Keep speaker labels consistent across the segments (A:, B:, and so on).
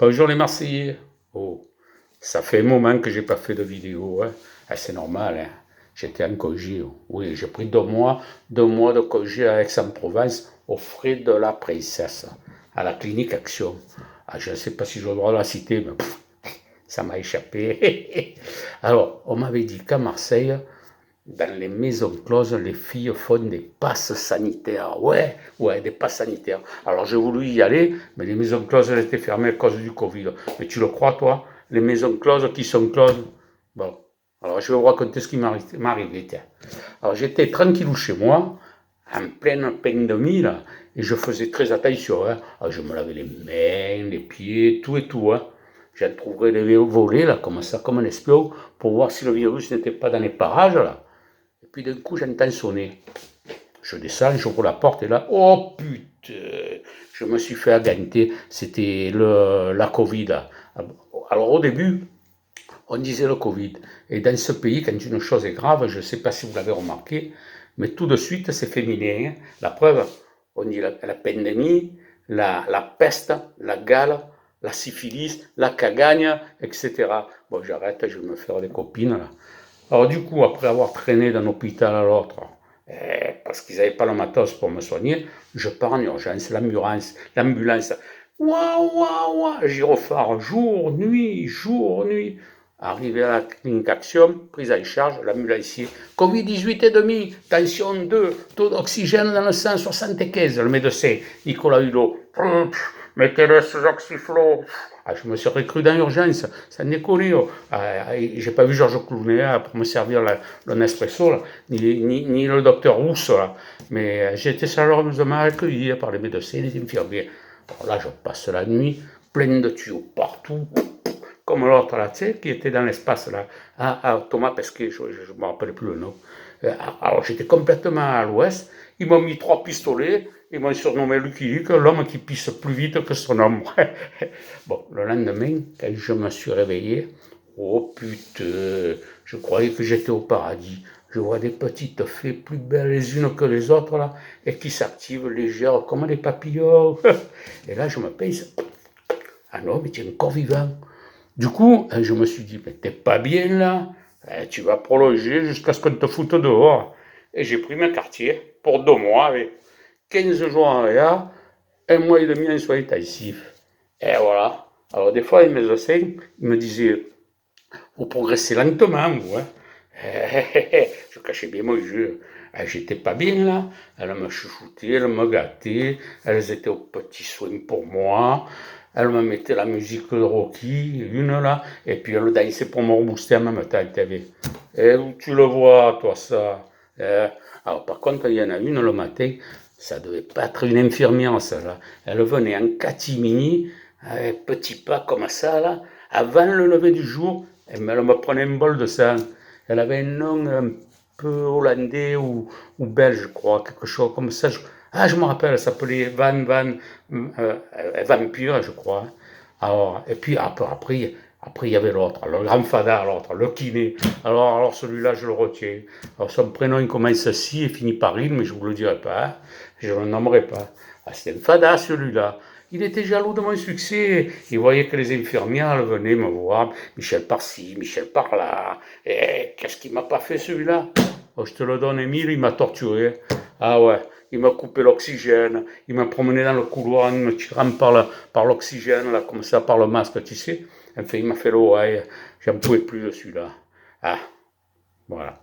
A: Bonjour les Marseillais. Oh, ça fait un moment que j'ai pas fait de vidéo, hein. Ah, c'est normal, hein. J'étais en congé. Oui, j'ai pris 2 mois de congé à Aix-en-Provence aux frais de la princesse, à la clinique Action. Ah, je ne sais pas si j'ai le droit de la citer, mais ça m'a échappé. Alors, on m'avait dit qu'à Marseille, dans les maisons closes, les filles font des passes sanitaires. Ouais, ouais, des passes sanitaires. Alors j'ai voulu y aller, mais les maisons closes, elles étaient fermées à cause du Covid. Mais tu le crois, toi? Les maisons closes qui sont closes? Bon, alors je vais vous raconter ce qui m'est arrivé. Alors j'étais tranquillou chez moi, en pleine pandémie, là, et je faisais très attention, hein. Alors, je me lavais les mains, les pieds, tout et tout, hein. J'ai trouvé les volets, là, comme ça, comme un espion, pour voir si le virus n'était pas dans les parages, là. Et puis d'un coup, j'entends sonner. Je descends, j'ouvre la porte et là, oh putain, je me suis fait aganter. C'était la Covid. Alors au début, on disait le Covid. Et dans ce pays, quand une chose est grave, je ne sais pas si vous l'avez remarqué, mais tout de suite, c'est féminin, hein. La preuve, on dit la pandémie, la peste, la gale, la syphilis, la cagagne, etc. Bon, j'arrête, je vais me faire des copines là. Alors du coup, après avoir traîné d'un hôpital à l'autre, parce qu'ils n'avaient pas le matos pour me soigner, je pars en urgence, l'ambulance, waouh, waouh, waouh, gyrophare, jour, nuit. Arrivé à la clinique Action, prise en charge, l'ambulancier, Covid-18 et demi, tension 2, taux d'oxygène dans le sang 75, le médecin, Nicolas Hulot, mettez-le sous oxyflow. Ah, je me serais cru dans l'urgence, ça déconne. J'ai pas vu Georges Clooney pour me servir le Nespresso, là, ni le docteur Rousse, là. Mais j'ai été chaleureusement accueilli par les médecins et les infirmiers. Alors là, je passe la nuit, plein de tuyaux partout, comme l'autre là, tu sais, qui était dans l'espace là, Thomas Pesquet, je ne me rappelle plus le nom. Alors j'étais complètement à l'ouest, ils m'ont mis 3 pistolets, ils m'ont surnommé Lucky Luke, l'homme qui pisse plus vite que son ombre. Bon, le lendemain, quand je me suis réveillé, oh putain, je croyais que j'étais au paradis. Je vois des petites fées plus belles les unes que les autres là, et qui s'activent légères comme des papillons. Et là, je me pince. Ah non, mais tu es encore vivant. Du coup, je me suis dit, mais t'es pas bien là, tu vas prolonger jusqu'à ce qu'on te foute dehors. Et j'ai pris mon quartier pour 2 mois, avec 15 jours en réa, 1 mois et demi en soins intensifs. Et voilà. Alors des fois, les médecins, ils me disaient, vous progressez lentement, vous, hein. Je cachais bien mon jeu. J'étais pas bien là. Elle me chouchoutait, elle me gâtait. Elles étaient aux petits soins pour moi. Elle me mettait la musique de Rocky, une là. Et puis elle dansait pour me rebooster en même temps. Et où tu le vois, toi, ça? Alors par contre, il y en a une le matin. Ça devait pas être une infirmière, ça là. Elle venait en catimini, avec petit pas comme ça là, avant le lever du jour. Elle me prenait un bol de sang. Elle avait un nom un peu hollandais ou belge, je crois, quelque chose comme ça. Je me rappelle, elle s'appelait Vampire, je crois. Alors, et puis après, il y avait l'autre, le grand fada, l'autre, le kiné. Alors celui-là, je le retiens. Alors, son prénom, il commence si et finit par il, mais je ne vous le dirai pas, hein. Je ne le nommerai pas. Ah, c'était un fada, celui-là. Il était jaloux de mon succès. Il voyait que les infirmières venaient me voir. Michel par-ci, Michel par-là. Et qu'est-ce qu'il m'a pas fait, celui-là? Oh, je te le donne, Émile, il m'a torturé. Ah ouais, il m'a coupé l'oxygène. Il m'a promené dans le couloir en me tirant par l'oxygène, là, comme ça, par le masque, tu sais. Enfin, il m'a fait l'oreille. J'en pouvais plus de celui-là. Ah, voilà.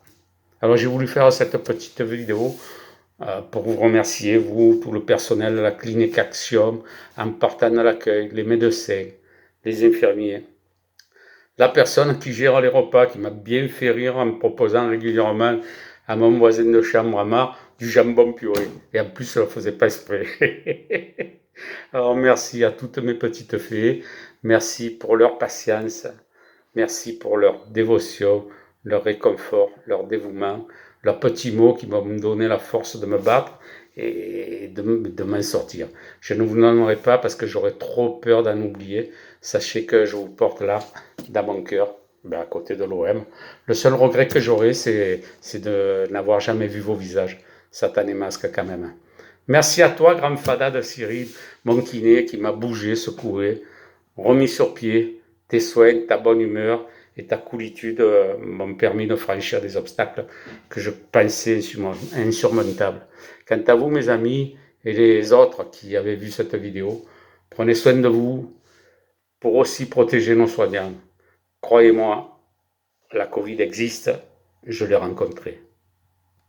A: Alors, j'ai voulu faire cette petite vidéo pour vous remercier, vous, tout le personnel de la clinique Action, en partant de l'accueil, les médecins, les infirmiers, la personne qui gère les repas, qui m'a bien fait rire en me proposant régulièrement à mon voisin de chambre à marre du jambon puré. Et en plus, je ne le faisais pas exprès. Alors merci à toutes mes petites fées, merci pour leur patience, merci pour leur dévotion, leur réconfort, leur dévouement, leurs petits mots qui m'ont donné la force de me battre et de m'en sortir. Je ne vous nommerai pas parce que j'aurais trop peur d'en oublier. Sachez que je vous porte là, dans mon cœur, à côté de l'OM. Le seul regret que j'aurai, c'est de n'avoir jamais vu vos visages. Satan et masque quand même. Merci à toi, grand fada de Cyril, mon kiné qui m'a bougé, secoué. remis sur pied. Tes soins, ta bonne humeur et ta coolitude m'ont permis de franchir des obstacles que je pensais insurmontables. Quant à vous, mes amis, et les autres qui avaient vu cette vidéo, prenez soin de vous pour aussi protéger nos soignants. Croyez-moi, la Covid existe, je l'ai rencontrée.